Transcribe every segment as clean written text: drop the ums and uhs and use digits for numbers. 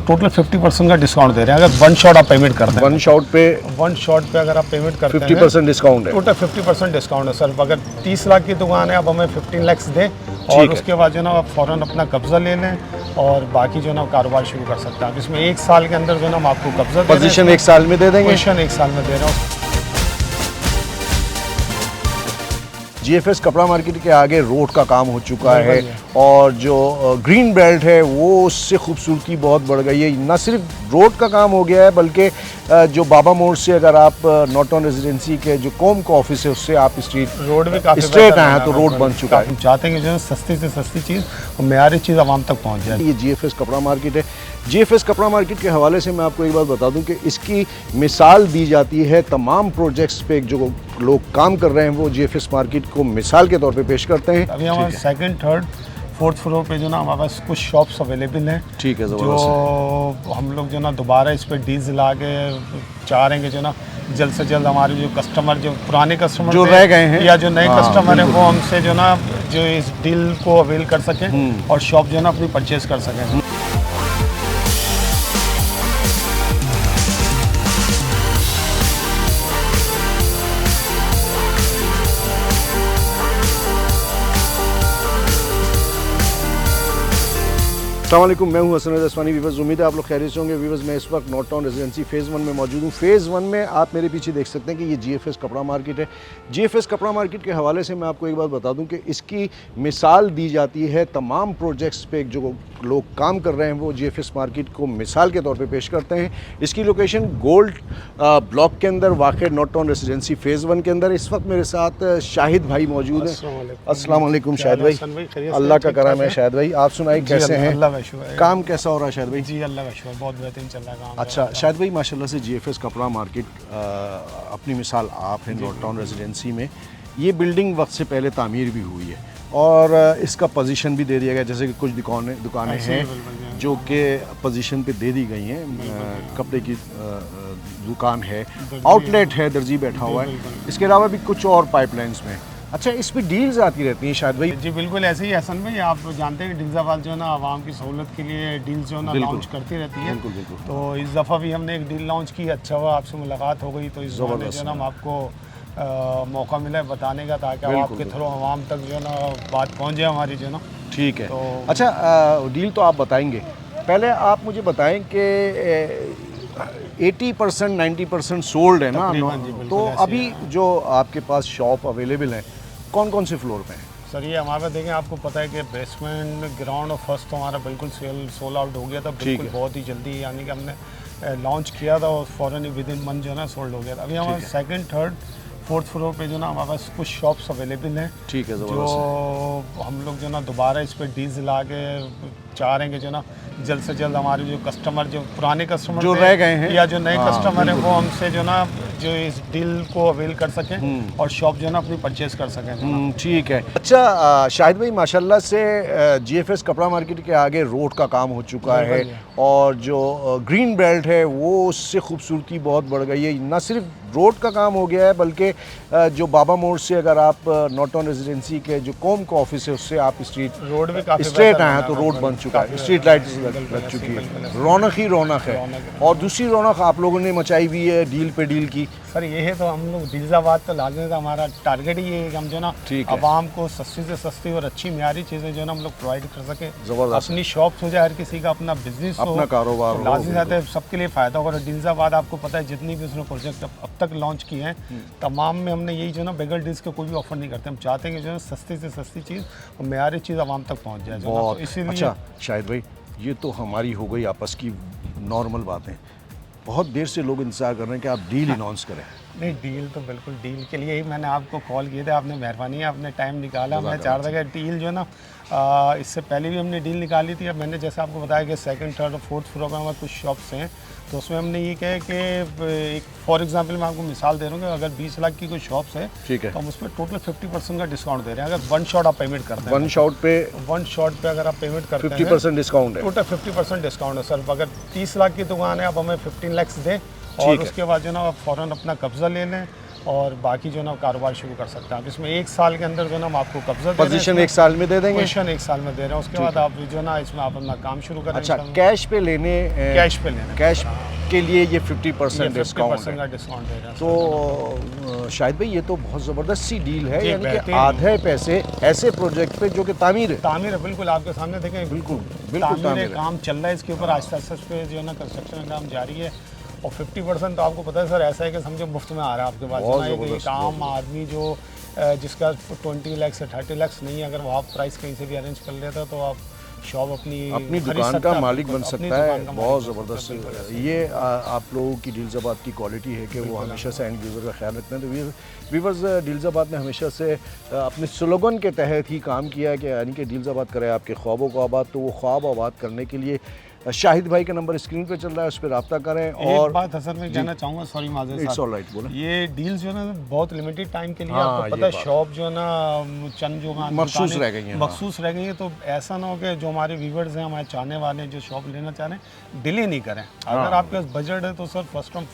Total 50% का discount दे रहे हैं अगर वन शॉट आप पेमेंट करते हैं। वन शॉट पे अगर आप पेमेंट करते हैं 50% डिस्काउंट है। टोटल 50% डिस्काउंट है सर। अगर 30 लाख की दुकान है आप हमें 15 लाख दें और उसके बाद जो ना आप फ़ौरन अपना कब्जा ले लें और बाकी जो ना कारोबार शुरू कर सकते हैं आप। इसमें 1 साल के अंदर जो ना हम आपको कब्जा पोजीशन 1 साल में दे देंगे। पोजीशन 1 साल में दे रहे हैं। जीएफएस कपड़ा मार्केट के आगे रोड का काम हो चुका है और जो ग्रीन बेल्ट है वो उससे खूबसूरती बहुत बढ़ गई है। न सिर्फ रोड का काम हो गया है बल्कि जो बाबा मोड़ से अगर आप नॉट ऑन रेजिडेंसी के जो कॉम का ऑफिस है उससे आप स्ट्रीट रोड भी काफी स्ट्रेट आए हैं तो रोड बन चुका है। हम चाहते हैं कि जो है सस्ती से सस्ती चीज़ और मेयारी चीज़ आवाम तक पहुँच जाए। ये जीएफएस कपड़ा मार्केट है। जीएफएस कपड़ा मार्केट के हवाले से मैं आपको एक बात बता दूं कि इसकी मिसाल दी जाती है तमाम प्रोजेक्ट्स पे जो लोग काम कर रहे हैं वो जीएफएस मार्केट को मिसाल के तौर पे पेश करते हैं। अभी हमारे सेकंड थर्ड फोर्थ फ्लोर पे जो ना हमारे पास कुछ शॉप्स अवेलेबल हैं। ठीक है, जो हम लोग जो ना दोबारा इस पर डील्स ला के चाह रहे हैं कि जो ना जल्द से जल्द हमारे जो कस्टमर जो पुराने कस्टमर जो रह गए हैं या जो नए कस्टमर हैं वो हमसे जो ना जो इस डील को अवेल कर सकें और शॉप जो ना अपनी परचेज कर सकें। अस्सलाम वालेकुम, मैं हूं हसन रज़वानी। वीवर्स, उम्मीद है आप लोग खैरियत से होंगे। वीवर्स, मैं इस वक्त नॉट टाउन रेजिडेंसी फ़ेज़ 1 में मौजूद हूं। फ़ेज़ 1 में आप मेरे पीछे देख सकते हैं कि ये जीएफएस कपड़ा मार्केट है। जीएफएस कपड़ा मार्केट के हवाले से मैं आपको एक बात बता दूं कि इसकी मिसाल दी जाती है तमाम प्रोजेक्ट्स पे जो लोग काम कर रहे हैं वो जीएफएस मार्केट को मिसाल के तौर पे पेश करते हैं। इसकी लोकेशन गोल्ड ब्लॉक के अंदर वाक़ नॉट टाउन रेजिडेंसी फ़ेज़ 1 के अंदर। इस वक्त मेरे साथ शाहिद भाई मौजूद हैं। अस्सलाम वालेकुम शाहिद भाई। अल्लाह का करम है शाहिद भाई, आप सुनाइए कैसे हैं? काम कैसा हो रहा है शाहिद भाई? जी अल्लाह का शुक्र, बहुत बेहतरीन चल रहा है काम। अच्छा शाहिद भाई, माशाल्लाह से जीएफएस कपड़ा मार्केट अपनी मिसाल आप हैं नॉट टाउन रेजिडेंसी में। ये बिल्डिंग वक्त से पहले तामीर भी हुई है और इसका पोजीशन भी दे दिया गया, जैसे कि कुछ दुकानें हैं जो कि पोजीशन पे दे दी गई हैं। कपड़े की दुकान है, आउटलेट है, दर्जी बैठा हुआ है, इसके अलावा भी कुछ और पाइपलाइंस में। अच्छा, इस पर डील्स आती रहती हैं शायद भाई? जी बिल्कुल ऐसे ही हसन भाई, आप जानते हैं कि डील्साबाद जो है ना आवाम की सहूलत के लिए डील्स जो है ना लॉन्च करती रहती है। बिल्कुल। तो इस दफ़ा भी हमने एक डील लॉन्च की, अच्छा हुआ आपसे मुलाकात हो गई तो इस जो है ना हम आपको मौका मिला है बताने का, ताकि आपके थ्रू आवाम तक जो है ना बात पहुँच जाए हमारी जो है ना। ठीक है। तो अच्छा, डील तो आप बताएंगे, पहले आप मुझे बताएं कि 80% 90% सोल्ड है ना, तो अभी जो आपके पास शॉप अवेलेबल है कौन कौन से फ्लोर पे हैं? सर ये हमारे पास देखें, आपको पता है कि बेसमेंट ग्राउंड और फर्स्ट तो हमारा बिल्कुल सोल आउट हो गया था बिल्कुल बहुत ही जल्दी, यानी कि हमने लॉन्च किया था और फ़ौरन ही विद इन मंथ जो है ना सोल्ड हो गया था। अभी हमारे सेकंड थर्ड फोर्थ फ्लोर पे जो ना हमारे पास कुछ शॉप्स अवेलेबल हैं। ठीक है, जो हम लोग जो ना दोबारा इस पर डील्स ला के चाह रहे हैं कि जो ना जल्द से जल्द हमारे जो कस्टमर जो पुराने कस्टमर जो रह गए हैं या जो नए कस्टमर हैं वो हमसे जो ना जो इस डील को अवेल कर सकें और शॉप जो ना अपनी परचेज कर सकें। ठीक है। अच्छा शाहिद भाई, माशाल्लाह से जीएफएस कपड़ा मार्केट के आगे रोड का काम हो चुका है और जो ग्रीन बेल्ट है वो उससे खूबसूरती बहुत बढ़ गई है। न सिर्फ रोड का काम हो गया है बल्कि जो बाबा मोड़ से अगर आप नॉट ऑन रेजिडेंसी के जो कॉम का ऑफिस है उससे आप रोड भी काफी स्ट्रेट आए हैं तो रोड बन चुका है, स्ट्रीट लाइट लग चुकी है, रौनक ही रौनक है। और दूसरी रौनक आप लोगों ने मचाई हुई है डील पे डील की। सर ये है तो हम लोग डील्साबाद तो लाजमी था, हमारा टारगेट ही है कि हम जो ना आवाम को सस्ती से सस्ती और अच्छी मियारी चीज़ें जो ना हम लोग प्रोवाइड कर सकें। अपनी शॉप्स हो जाए, हर किसी का अपना बिजनेस हो, अपना कारोबार तो लाजमी रहता है, सबके लिए फ़ायदा होगा। डील्साबाद आपको पता है जितनी भी उसने प्रोजेक्ट अब तक लॉन्च किए हैं तमाम में हमने यही जो ना बगैर डील्स के कोई भी ऑफर नहीं करते। हम चाहते हैं कि जो है सस्ती से सस्ती चीज़ और मियारी चीज़ आवाम तक पहुँच जाए। बहुत अच्छा शाहिद भाई, ये तो हमारी हो गई आपस की नॉर्मल बातें। बहुत देर से लोग इंतज़ार कर रहे हैं कि आप डील अनाउंस करें। नहीं, डील तो बिल्कुल डील के लिए ही मैंने आपको कॉल किए थे, आपने मेहरबानी है, आपने टाइम निकाला। मैं चाह रहा था कि डील जो है ना इससे पहले भी हमने डील निकाली थी। अब मैंने जैसे आपको बताया कि सेकंड थर्ड और फोर्थ फ्लोर पर हमारे कुछ शॉप्स हैं, तो उसमें हमने ये कहा कि एक फॉर एग्जांपल मैं आपको मिसाल दे रहा हूँ कि अगर 20 लाख की कोई शॉप्स है, ठीक है, तो हम उसमें टोटल 50% का डिस्काउंट दे रहे हैं। अगर वन शॉट आप पेमेंट करते हैं, वन शॉट पे अगर आप पेमेंट करते हैं 50% डिस्काउंट है, टोटल 50% डिस्काउंट है सर। अगर 30 लाख की दुकान है आप हमें 15 लाख दें और उसके बाद जो ना आप फ़ौरन अपना कब्जा ले लें और बाकी जो है ना कारोबार शुरू कर सकते हैं आप। इसमें 1 साल के अंदर जो है ना हम आपको कब्जा पोजीशन 1 साल में दे देंगे। पोजीशन 1 साल में दे रहे हैं, उसके बाद आप जो है ना इसमें आप अपना काम शुरू करें। अच्छा, कैश पे लेने कैश पे लेना, कैश के लिए ये 50% डिस्काउंट का डिस्काउंट दे रहे हैं। तो शाहिद भाई ये तो बहुत ज़बरदस्त सी डील है, जी, यानी कि बेहतरीन। आधे पैसे ऐसे प्रोजेक्ट पे जो कि तामीर है। तामीर है, बिल्कुल आपके सामने देखें, बिल्कुल तामीर तामीर है। काम चल रहा है इसके ऊपर, आहिस्ता आहिस्ता पे जो है ना कंस्ट्रक्शन का काम जारी है। और 50% तो आपको पता है सर ऐसा है कि समझो मुफ्त में आ रहा है आपके पास। बहुत जो ना ज़बरदस्त, एक आम आदमी जो जिसका 20 लाख से 30 लाख नहीं है, अगर वो आप प्राइस कहीं से भी अरेंज कर लेता तो आप शॉप अपनी खरीद दुकान सकता का है, मालिक बिल्कुल, बन अपनी सकता है। दुकान का मालिक बहुत बन सकता है, बिल्कुल ज़बरदस्त ऐसे। ये आप लोगों की डील्साबाद की क्वालिटी है कि वो हमेशा से एंड यूज़र का ख्याल रखते हैं। तो वीवर्स डील्साबाद ने हमेशा से अपने स्लोगन के तहत ही काम किया है कि यानी कि डील्साबाद करे आपके ख्वाबों को आबाद। तो वो ख्वाब आबाद करने के लिए शाहिद भाई का नंबर स्क्रीन पे चल रहा है, उस पर रब्ता करें। और एक बात हसन में कहना चाहूँगा, सॉरी माज़रत इट्स साहब, ऑल राइट, बोले। ये डील्स जो है ना बहुत लिमिटेड टाइम के लिए हाँ, आपको ये पता है बात। शॉप जो है ना चंद जो मखसूस दुकानें रह गई हैं, हाँ। मखसूस रह गई हैं। तो ऐसा ना हो कि जो हमारे व्यूवर्स हैं, हमारे चाहने वाले हैं जो शॉप लेना चाह रहे हैं, डिले नहीं करें। अगर आपके पास बजट है तो सर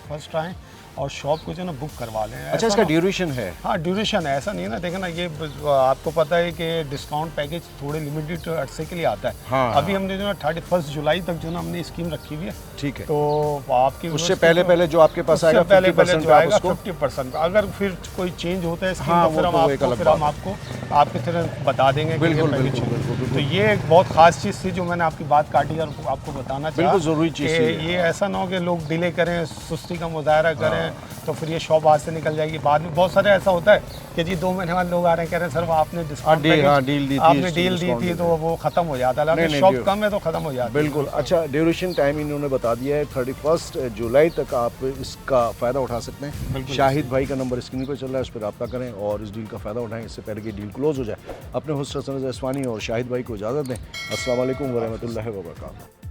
फर्स्ट आएँ और शॉप को जो है ना बुक करवा लें। अच्छा, ऐसा इसका ना- ड्यूरेशन है? हाँ, ड्यूरेशन है, ऐसा नहीं है ना। देखें ना, ये आपको पता है कि डिस्काउंट पैकेज थोड़े लिमिटेड अरसे के लिए आता है। हाँ, अभी हमने जो है 31 जुलाई तक जो है ना हमने स्कीम रखी हुई है। ठीक है। तो आपकी उससे पहले जो आपके पास उससे आएगा पहले 50% जो पे आप आएगा उसको 50%। अगर फिर कोई चेंज होता है स्कीम हाँ, तो फिर वो हम तो एक अलग आपको बात आपकी तरह बता देंगे कि ये बिल्कुल, पैकेज बिल्कुल, चेंज। बिल्कुल, बिल्कुल। तो ये एक बहुत खास चीज़ थी जो मैंने आपकी बात काटी और आपको बताना चाहा। बिल्कुल ज़रूरी चीज़ कि थी ये। ये ऐसा ना हो कि लोग डिले करें, सुस्ती का मुजाहरा करें, तो फिर ये शॉप हाथ से निकल जाएगी। बाद में बहुत सारे ऐसा होता है कि जी 2 महीने बाद लोग आ रहे हैं, कह रहे हैं सर वो आपने डिस्काउंट डील दी थी, आपने इस डील दी डिस्काउंट थी दी तो वो ख़त्म हो जाता है। नहीं, अगर शॉप नहीं, कम है तो ख़त्म हो जाता है। बिल्कुल। अच्छा, ड्यूरेशन टाइम इन्होंने बता दिया है, 31 जुलाई तक आप इसका फ़ायदा उठा सकते हैं। शाहिद भाई का नंबर स्क्रीन पर चल रहा है, उस पर रब्ता करें और इस डील का फ़ायदा उठाएं इससे पहले कि डील क्लोज़ हो जाए। अपने हुस्न हसन ज़स्वानी और शाहिद भाई को इजाज़त दें। अस्सलाम वालेकुम व रहमतुल्लाहि व बरकातहू।